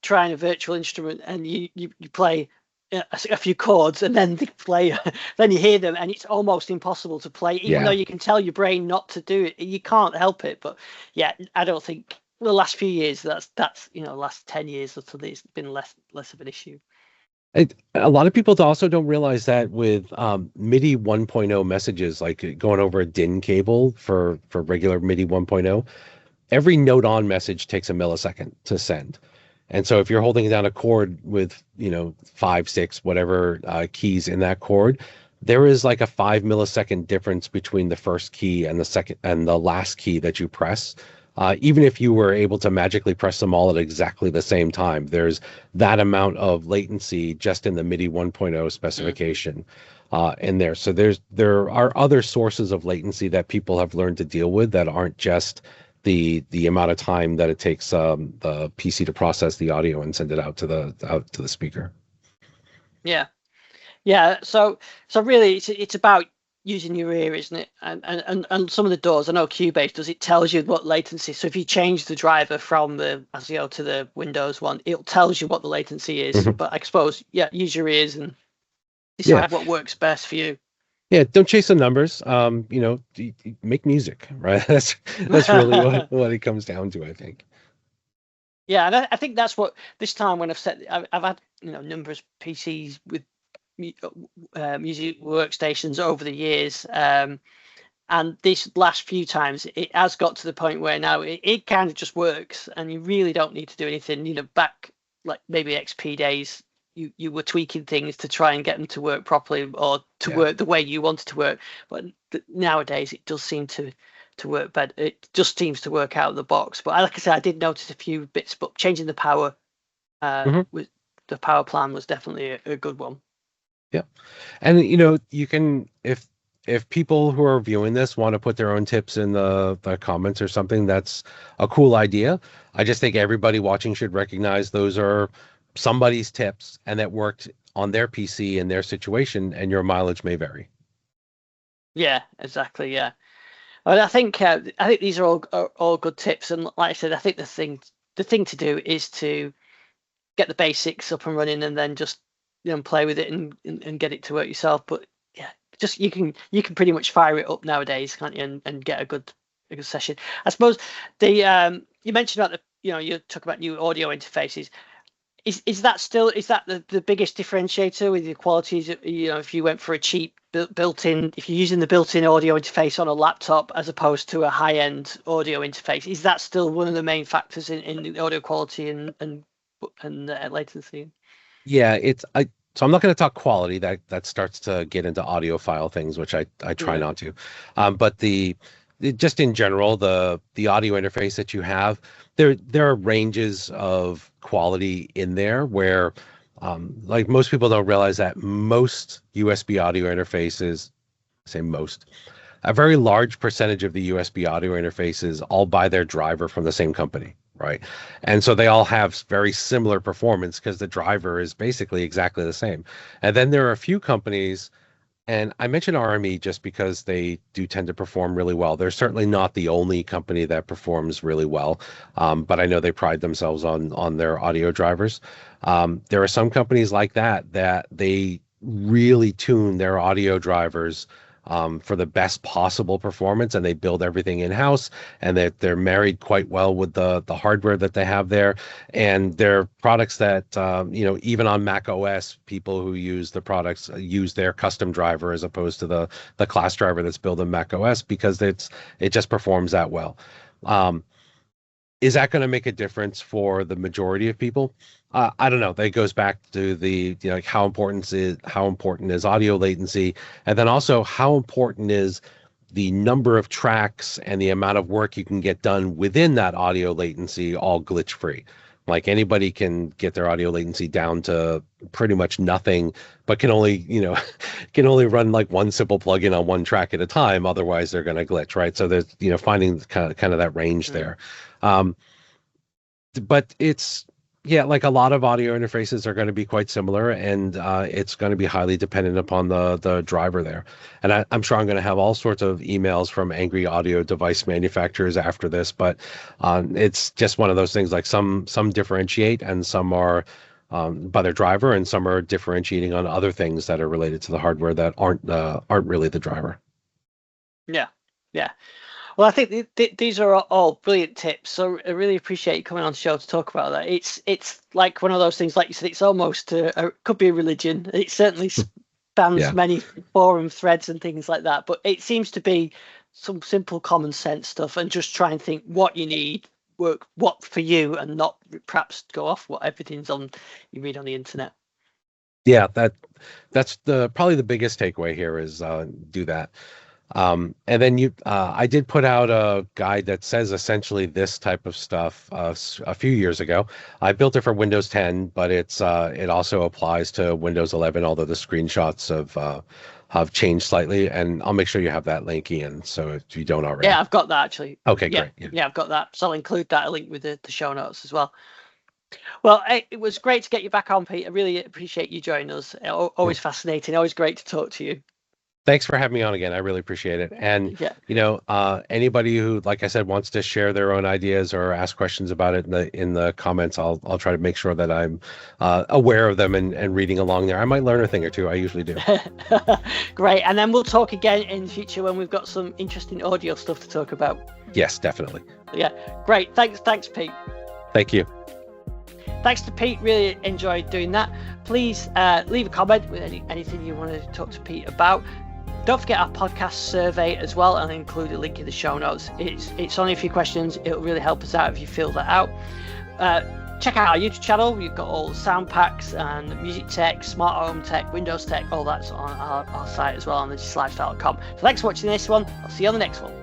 trying a virtual instrument, and you play a few chords, and then they play, then you hear them, and it's almost impossible to play, even though you can tell your brain not to do it. You can't help it. But yeah, I don't think the last few years, that's last 10 years or something, it's been less of an issue. A lot of people also don't realize that with MIDI 1.0 messages, like going over a DIN cable for regular MIDI 1.0, every note on message takes a millisecond to send. And so if you're holding down a chord with, 5, 6, whatever keys in that chord, there is like a 5 millisecond difference between the first key and the second and the last key that you press. Even if you were able to magically press them all at exactly the same time, there's that amount of latency just in the MIDI 1.0 specification in there. So there are other sources of latency that people have learned to deal with that aren't just the amount of time that it takes the PC to process the audio and send it out to the speaker. Yeah. So really, it's about using your ear, isn't it? And some of the DAWs, I know Cubase does, it tells you what latency. So if you change the driver from the ASIO to the Windows one, it tells you what the latency is. Mm-hmm. But I suppose, use your ears and decide what works best for you. Yeah, don't chase the numbers. Make music, right? That's really what it comes down to, I think. Yeah, and I think that's what this time when I've had numerous PCs with music workstations over the years, and this last few times it has got to the point where now it kind of just works, and you really don't need to do anything. Back like maybe XP days, you were tweaking things to try and get them to work properly or to work the way you wanted to work, but nowadays it does seem to work better. It just seems to work out of the box. But like I said, I did notice a few bits, but changing the power with the power plan was definitely a good one. Yeah. And you can, if people who are viewing this want to put their own tips in the comments or something, that's a cool idea. I just think everybody watching should recognize those are somebody's tips and that worked on their PC in their situation, and your mileage may vary. Yeah, exactly. Yeah. Well, I think these are all good tips, and like I said, I think the thing to do is to get the basics up and running, and then just play with it and get it to work yourself. But yeah, just you can pretty much fire it up nowadays, can't you? And get a good session. I suppose you mentioned about you talk about new audio interfaces. Is that the biggest differentiator with the qualities? If you went for a cheap built-in, if you're using the built-in audio interface on a laptop as opposed to a high-end audio interface, is that still one of the main factors in the audio quality and latency? Yeah, so I'm not going to talk quality. That starts to get into audiophile things, which I try not to. But just in general, the audio interface that you have, there are ranges of quality in there where, like most people don't realize that most USB audio interfaces, say most, a very large percentage of the USB audio interfaces all buy their driver from the same company. Right. And so they all have very similar performance because the driver is basically exactly the same. And then there are a few companies, and I mention RME just because they do tend to perform really well. They're certainly not the only company that performs really well, but I know they pride themselves on their audio drivers. There are some companies like that they really tune their audio drivers for the best possible performance, and they build everything in-house, and that they're married quite well with the hardware that they have there. And they're products that even on Mac OS, people who use the products use their custom driver as opposed to the class driver that's built in Mac OS because it just performs that well. is that going to make a difference for the majority of people? I don't know. That goes back to the, like how important is audio latency, and then also how important is the number of tracks and the amount of work you can get done within that audio latency, all glitch free. Like anybody can get their audio latency down to pretty much nothing, but can only, can only run like one simple plugin on one track at a time. Otherwise, they're going to glitch, right? So there's, finding kind of that range there. But it's, yeah, like a lot of audio interfaces are going to be quite similar, and it's going to be highly dependent upon the driver there. And I'm sure I'm going to have all sorts of emails from angry audio device manufacturers after this, but it's just one of those things. Like some differentiate, and some are by their driver, and some are differentiating on other things that are related to the hardware that aren't really the driver. Yeah. Well, I think these are all brilliant tips. So I really appreciate you coming on the show to talk about that. It's like one of those things, like you said, it's almost could be a religion. It certainly spans many forum threads and things like that. But it seems to be some simple common sense stuff, and just try and think what you need, work what for you, and not perhaps go off what everything's on you read on the internet. Yeah, that's probably the biggest takeaway here is do that. And then I did put out a guide that says essentially this type of stuff a few years ago. I built it for Windows 10, but it also applies to Windows 11, although the screenshots have changed slightly. And I'll make sure you have that link, Ian, so if you don't already. Yeah, I've got that actually. Okay, great. Yeah, I've got that. So I'll include that link with the show notes as well. Well, it was great to get you back on, Pete. I really appreciate you joining us. Always fascinating. Always great to talk to you. Thanks for having me on again. I really appreciate it. And, anybody who, like I said, wants to share their own ideas or ask questions about it in the comments, I'll try to make sure that I'm aware of them and reading along there. I might learn a thing or two. I usually do. Great. And then we'll talk again in the future when we've got some interesting audio stuff to talk about. Yes, definitely. Yeah. Great. Thanks, Pete. Thank you. Thanks to Pete. Really enjoyed doing that. Please leave a comment with anything you want to talk to Pete about. Don't forget our podcast survey as well, and I'll include a link in the show notes. It's only a few questions. It'll really help us out if you fill that out. Check out our YouTube channel. We've got all the sound packs and music tech, smart home tech, Windows tech, all that's on our site as well on thedigitallifestyle.com. So thanks for watching this one. I'll see you on the next one.